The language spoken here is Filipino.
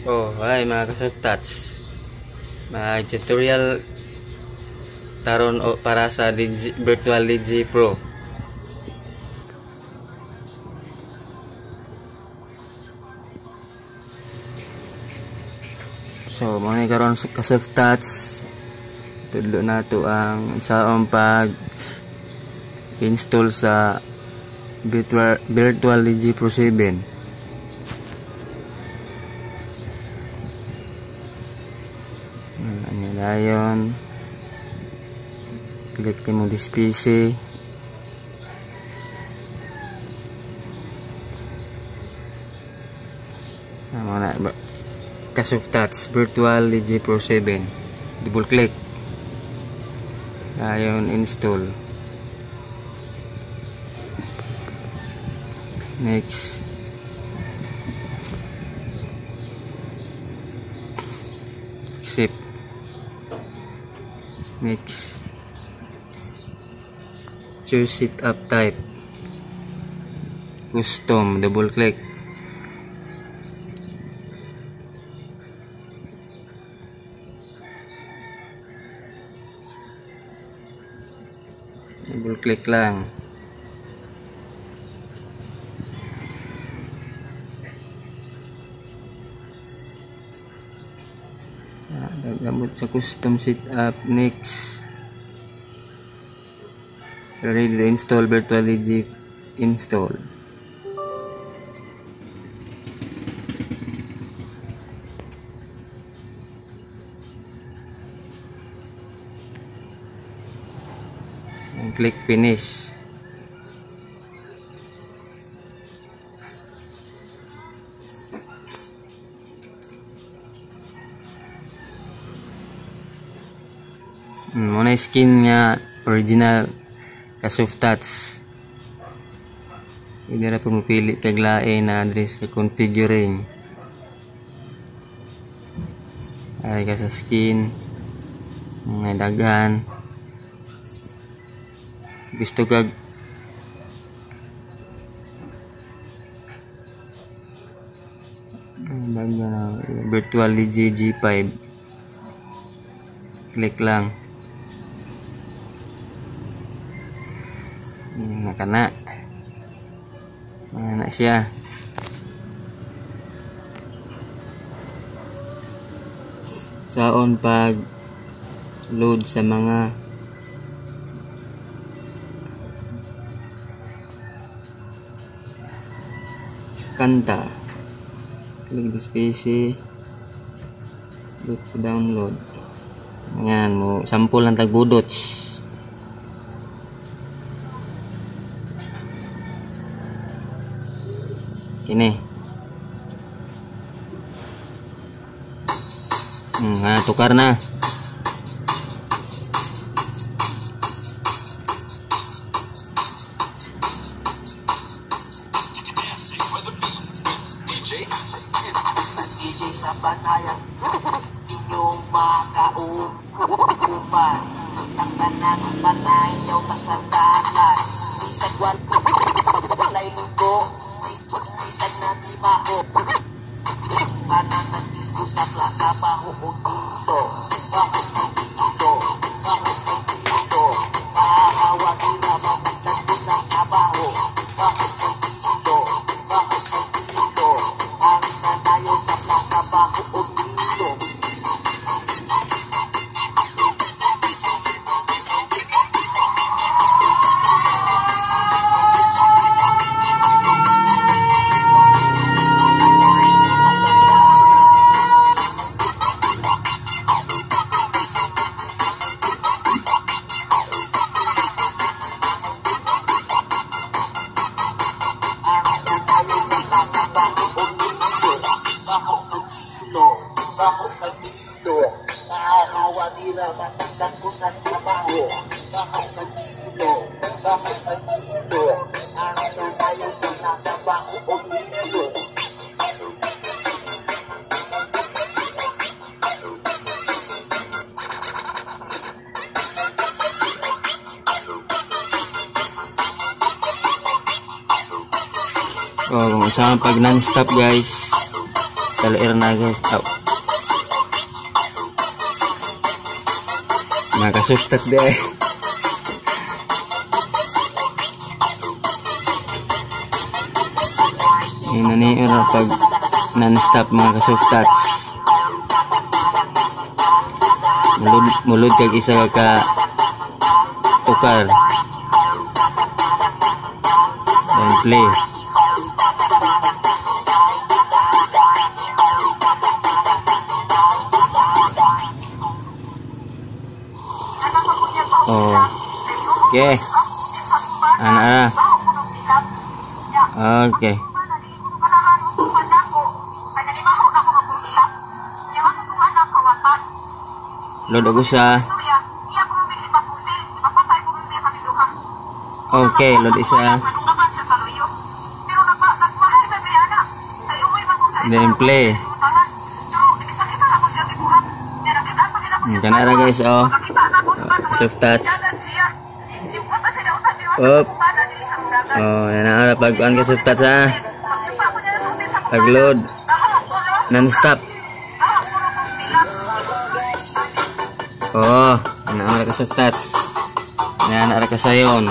Oh, hi mga kasugtats. May tutorial taron para sa Virtual DJ Pro. So, mga karon sa kasugtats, tudlo na to ang saong pag install sa Virtual DJ Pro 7. Ayon, click mo this PC. Mana kasugtats Virtual DJ Pro 7, double click, ayon install, next, accept, next, choose setup type, custom, double click, double click lang. Gamot sa custom setup, next, ready to install Virtual DJ, install. And click finish. Muna skin nga original kasugtats. Hindi na po mapili taglain na address sa configuring. Ay ka sa skin, mga daghan. Gusto kag daghan na Virtual DJ G5, click lang. Nakana na siya. Saon pag load sa mga kanta, click this PC, click download. Ayan mo, sample lang tagbudots. Ini tukar na. DJ sa banayan, inyong makauman, ang banang banayaw masandalan, isang wan, walay lugo, isang natibaho, banang natisgo sa plaza, baho o dito, bakit may dito, bakit may dito, mahahawag nila magtagpo sa kabaho, bakit may dito, bakit may dito, ang nanayaw sa plaza, baho o dito. Bakit nagdito? Nakahawa nila matandang ko sa trabaho. Bakit nagdito? Bakit nagdito? Anak na tayo sa nasa bako o dito. Oh, kung saan pag non-stop guys. LR na guys. Oh. Nakasuftat di eh. Yun na niyo pag non-stop mga kasuftats. Mulod kag isa ka tukar. Then play. Oh. Okay. Ana. Okay. Load ako sa. Okay, load isa. Then play. Kanara guys, oh. Soft touch. Up. Oh, yan na pag on ka soft touch ha. Pag load non-stop. Oh, yan na ka soft touch. Yan na ka sayon.